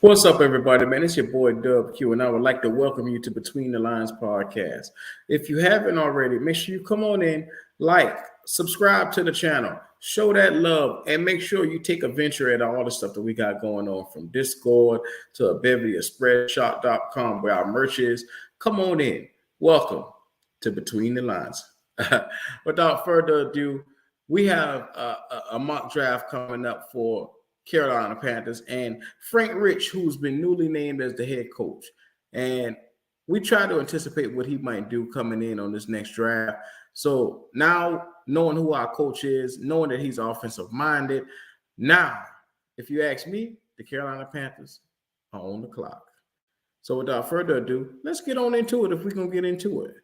What's up, everybody, man? It's your boy Dub Q, and I would like to welcome you to Between the Lines Podcast. If you haven't already, make sure you come on in, like, subscribe to the channel, show that love, and make sure you take a venture at all the stuff that we got going on, from Discord to a bevy of spreadshop.com where our merch is. Come on in. Welcome to Between the Lines. Without further ado, we have a mock draft coming up for Carolina Panthers and Frank Rich, who's been newly named as the head coach. And we try to anticipate what he might do coming in on this next draft. So now, knowing who our coach is, knowing that he's offensive minded, now, if you ask me, the Carolina Panthers are on the clock. So without further ado, let's get on into it if we're going to get into it.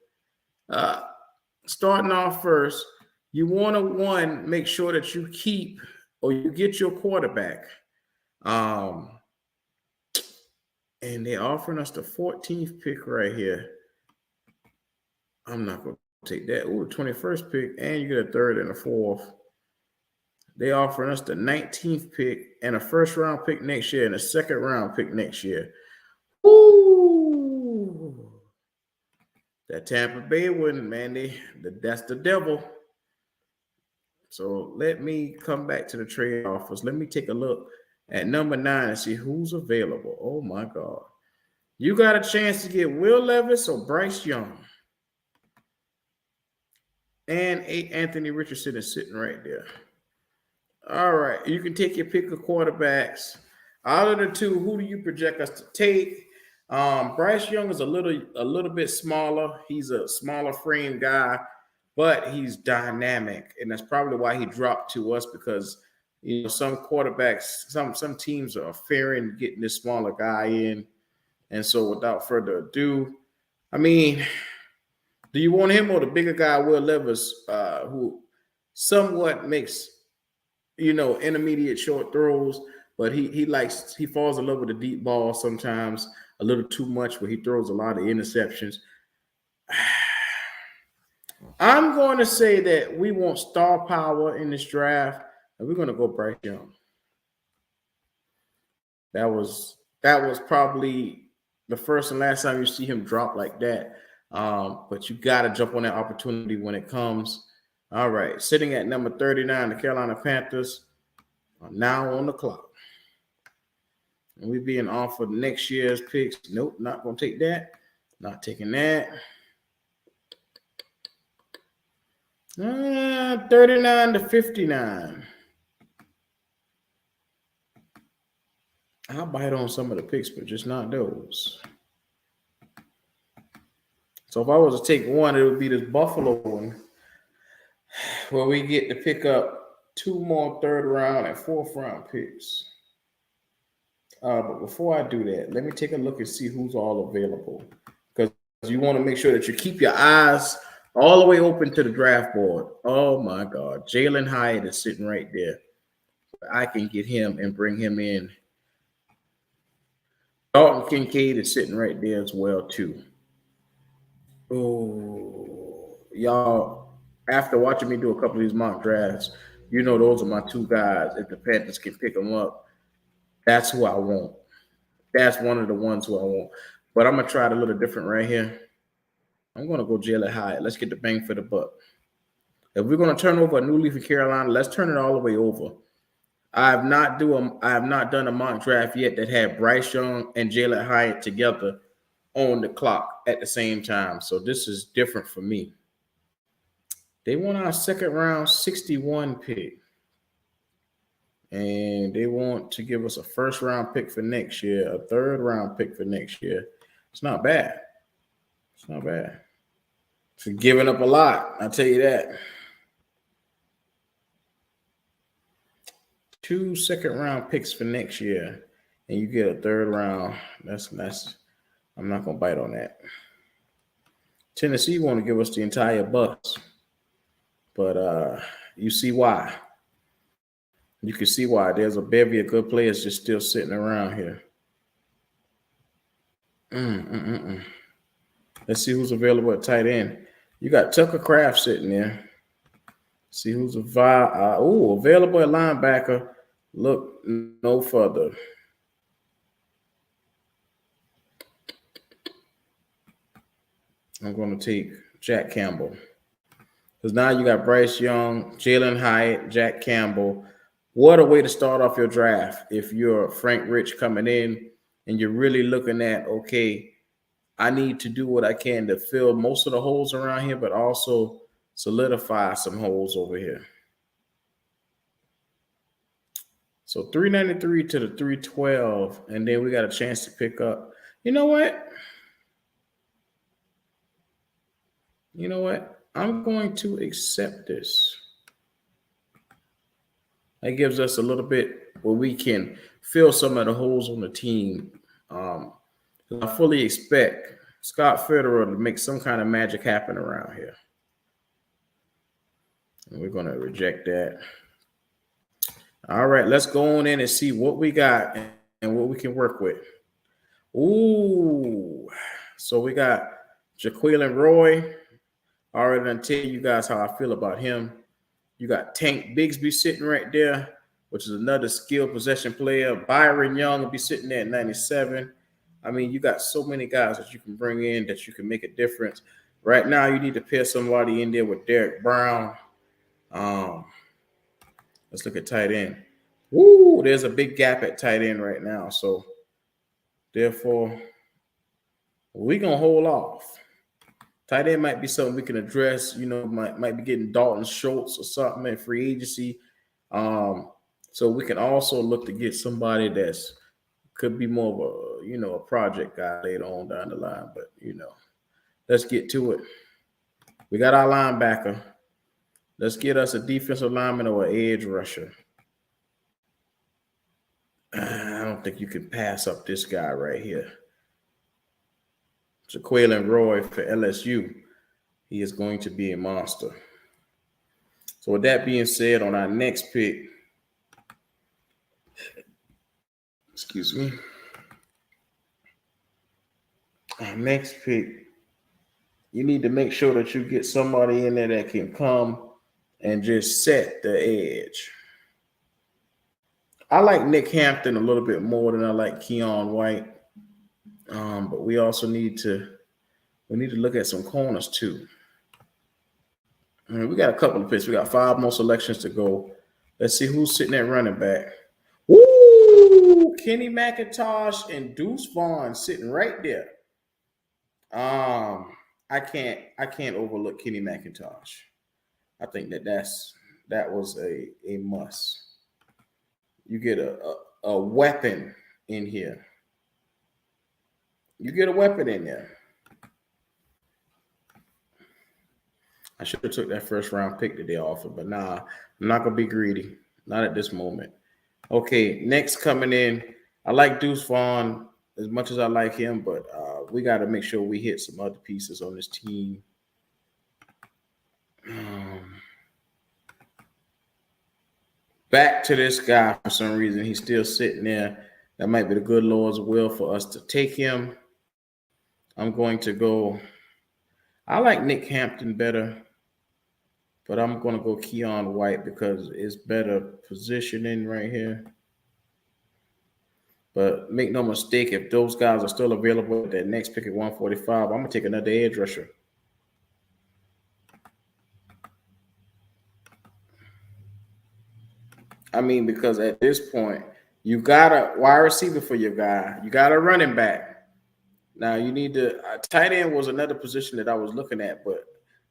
Starting off first, you want to, make sure that you keep or you get your quarterback. And they're offering us the 14th pick right here. I'm not going to take that. Ooh, the 21st pick, and you get a third and a fourth. They're offering us the 19th pick and a first-round pick next year and a second-round pick next year. Ooh. That Tampa Bay one, man, that's the devil. So let me come back to the trade offers. Let me take a look at number 9 and see who's available. Oh, my God. You got a chance to get Will Levis or Bryce Young. And Anthony Richardson is sitting right there. All right. You can take your pick of quarterbacks. Out of the two, who do you project us to take? Bryce Young is a little bit smaller. He's a smaller frame guy, but he's dynamic, and that's probably why he dropped to us, because some quarterbacks, some teams are fearing getting this smaller guy in. And so without further ado, I mean, do you want him or the bigger guy, Will Levis, who somewhat makes, intermediate short throws, but he falls in love with the deep ball sometimes a little too much, where he throws a lot of interceptions. I'm going to say that we want star power in this draft, and we're going to go Bryce Young. That was probably the first and last time you see him drop like that. But you got to jump on that opportunity when it comes. All right, sitting at number 39, the Carolina Panthers are now on the clock. And we're being offered next year's picks. Nope, not going to take that. Not taking that. 39 to 59. I'll bite on some of the picks, but just not those. So if I was to take one, it would be this Buffalo one, where we get to pick up 2 more third-round and fourth-round picks. But before I do that, let me take a look and see who's all available, because you want to make sure that you keep your eyes all the way open to the draft board. Oh, my God. Jalen Hyatt is sitting right there. I can get him and bring him in. Dalton Kincaid is sitting right there as well, too. Oh, y'all, after watching me do a couple of these mock drafts, those are my 2 guys. If the Panthers can pick them up, that's who I want. That's one of the ones who I want. But I'm going to try it a little different right here. I'm going to go Jalen Hyatt. Let's get the bang for the buck. If we're going to turn over a new leaf in Carolina, let's turn it all the way over. I have not done a mock draft yet that had Bryce Young and Jalen Hyatt together on the clock at the same time. So this is different for me. They want our second round 61 pick. And they want to give us a first round pick for next year, a third round pick for next year. It's not bad. It's not bad. It's giving up a lot, I'll tell you that. 2 second-round picks for next year, and you get a third round. That's. I'm not gonna bite on that. Tennessee want to give us the entire Bucks, but you see why. You can see why. There's a bevy of good players just still sitting around here. Let's see who's available at tight end. You got Tucker Kraft sitting there. See who's available at linebacker. Look no further. I'm going to take Jack Campbell. Because now you got Bryce Young, Jalen Hyatt, Jack Campbell. What a way to start off your draft if you're Frank Rich coming in and you're really looking at, okay, I need to do what I can to fill most of the holes around here, but also solidify some holes over here. So 393 to the 312, and then we got a chance to pick up. You know what? I'm going to accept this. That gives us a little bit where we can fill some of the holes on the team. I fully expect Scott Federer to make some kind of magic happen around here. And we're going to reject that. All right, let's go on in and see what we got and what we can work with. Ooh, so we got Jaquelin Roy. I already done tell you guys how I feel about him. You got Tank Bigsby sitting right there, which is another skilled possession player. Byron Young will be sitting there at 97. I mean, you got so many guys that you can bring in that you can make a difference. Right now, you need to pair somebody in there with Derek Brown. Let's look at tight end. Woo, there's a big gap at tight end right now. So, therefore, we're going to hold off. Tight end might be something we can address. Might be getting Dalton Schultz or something in free agency. So we can also look to get somebody that's could be more of a project guy later on down the line. But let's get to it. We got our linebacker. Let's get us a defensive lineman or an edge rusher. I don't think you can pass up this guy right here. Jaquelin Roy for LSU. He is going to be a monster. So with that being said, on our next pick, our next pick, you need to make sure that you get somebody in there that can come and just set the edge. I like Nick Hampton a little bit more than I like Keon White. But we also need to look at some corners too. We got a couple of picks. We got 5 more selections to go. Let's see who's sitting at running back. Woo! Kenny McIntosh and Deuce Vaughn sitting right there. I can't overlook Kenny McIntosh. I think that was a must. You get a weapon in here. You get a weapon in there. I should have took that first round pick that they offered, but nah, I'm not going to be greedy. Not at this moment. Okay, next coming in, I like Deuce Vaughn as much as I like him, but we got to make sure we hit some other pieces on this team. Back to this guy for some reason. He's still sitting there. That might be the good Lord's will for us to take him. I'm going to go. I like Nick Hampton better, but I'm going to go Keon White because it's better positioning right here. But make no mistake, if those guys are still available at that next pick at 145, I'm going to take another edge rusher. I mean, because at this point, you got a wide receiver for your guy. You got a running back. Now, you need to tight end was another position that I was looking at, but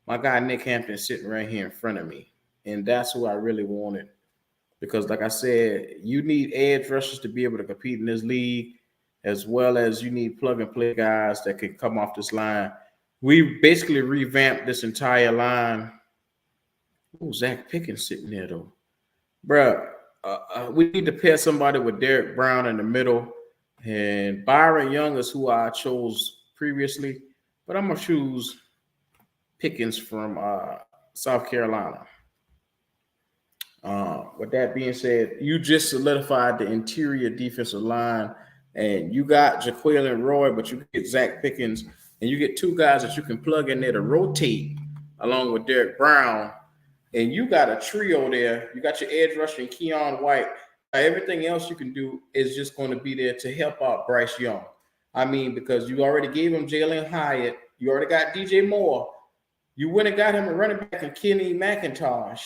my guy Nick Hampton is sitting right here in front of me. And that's who I really wanted. Because, like I said, you need edge rushers to be able to compete in this league, as well as you need plug-and-play guys that can come off this line. We basically revamped this entire line. Oh, Zach Pickens sitting there, though. Bruh, we need to pair somebody with Derek Brown in the middle. And Byron Young is who I chose previously. But I'm going to choose Pickens from South Carolina. With that being said, you just solidified the interior defensive line, and you got Jaquelin Roy, but you get Zach Pickens, and you get 2 guys that you can plug in there to rotate along with Derek Brown, and you got a trio there. You got your edge rusher and Keon White. Everything else you can do is just going to be there to help out Bryce Young. I mean, because you already gave him Jalen Hyatt, You already got DJ Moore. You went and got him a running back in Kenny McIntosh.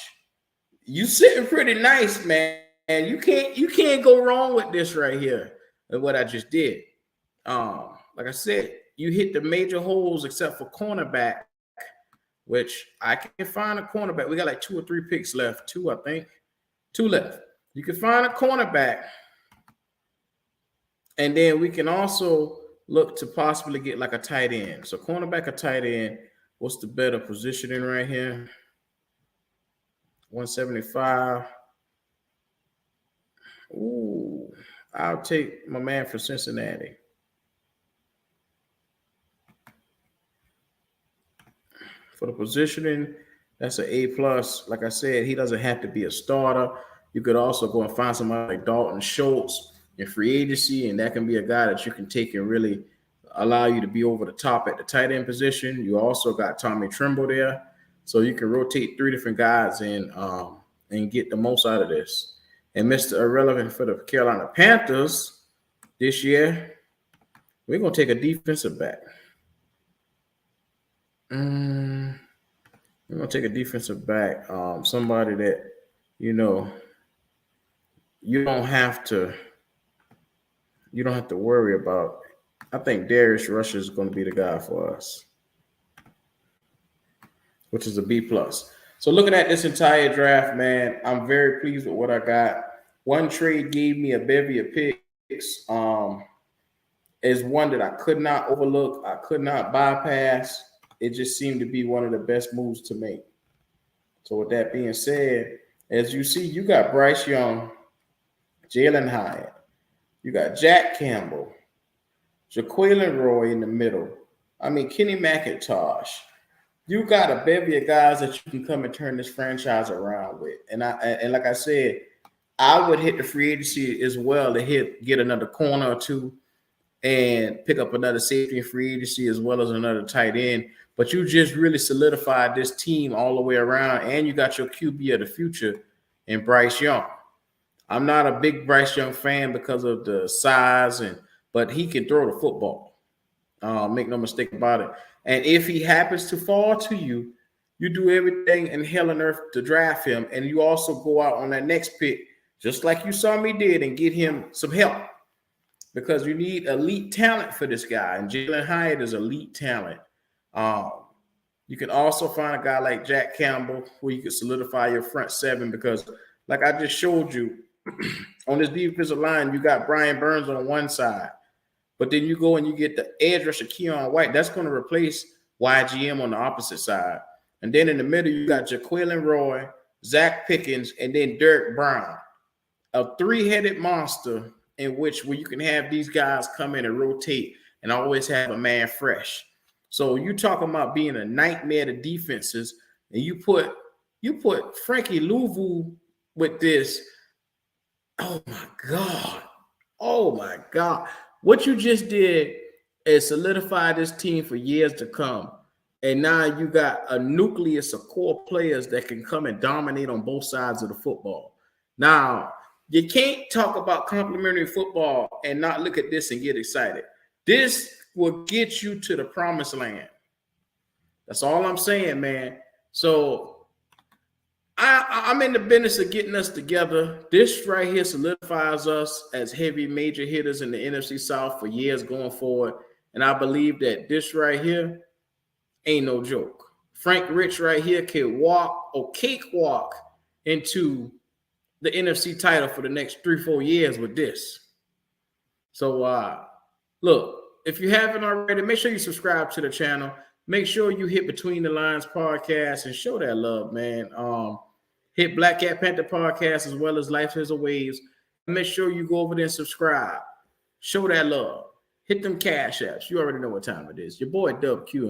You sitting pretty nice, man. And you can't go wrong with this right here. And what I just did. Like I said, you hit the major holes except for cornerback, which I can find a cornerback. We got like 2 or 3 picks left. 2, I think. 2 left. You can find a cornerback. And then we can also look to possibly get like a tight end. So cornerback, a tight end. What's the better positioning right here? 175. Ooh, I'll take my man from Cincinnati. For the positioning, that's an A+. Like I said, he doesn't have to be a starter. You could also go and find somebody like Dalton Schultz in free agency, and that can be a guy that you can take and really allow you to be over the top at the tight end position. You also got Tommy Tremble there, so you can rotate 3 different guys and get the most out of this. And Mr. Irrelevant for the Carolina Panthers this year, we're going to take a defensive back. We're going to take a defensive back, somebody that, you don't have to worry about. I think Darius Rush is going to be the guy for us, which is a B+. So looking at this entire draft, man, I'm very pleased with what I got. One trade gave me a bevy of picks. Is one that I could not overlook. I could not bypass. It just seemed to be one of the best moves to make. So with that being said, as you see, you got Bryce Young, Jalen Hyatt. You got Jack Campbell, Jaquelin Roy in the middle. Kenny McIntosh. You got a bevy of guys that you can come and turn this franchise around with. And like I said, I would hit the free agency as well to get another corner or 2 and pick up another safety in free agency as well as another tight end. But you just really solidified this team all the way around, and you got your QB of the future in Bryce Young. I'm not a big Bryce Young fan because of the size, but he can throw the football. Make no mistake about it. And if he happens to fall to you, you do everything in hell and earth to draft him, and you also go out on that next pick, just like you saw me did, and get him some help because you need elite talent for this guy, and Jalen Hyatt is elite talent. You can also find a guy like Jack Campbell where you can solidify your front 7 because, like I just showed you, on this defensive line, you got Brian Burns on one side, but then you go and you get the edge rusher Keon White. That's going to replace YGM on the opposite side. And then in the middle, you got Jaquelin Roy, Zach Pickens, and then Derek Brown. A 3-headed monster where you can have these guys come in and rotate and always have a man fresh. So you talking about being a nightmare to defenses, and you put Frankie Louvu with this. Oh my God. What you just did is solidify this team for years to come. And now you got a nucleus of core players that can come and dominate on both sides of the football. Now, you can't talk about complementary football and not look at this and get excited. This will get you to the promised land. That's all I'm saying, man. So I'm in the business of getting us together. This right here solidifies us as heavy major hitters in the NFC South for years going forward. And I believe that this right here ain't no joke. Frank Rich right here can cakewalk into the NFC title for the next 3-4 years with this. So look, if you haven't already, make sure you subscribe to the channel. Make sure you hit Between the Lines Podcast and show that love, man. Hit Black Cat Panther Podcast as well as Life is a Waves. Make sure you go over there and subscribe. Show that love. Hit them cash apps. You already know what time it is. Your boy Dub Q.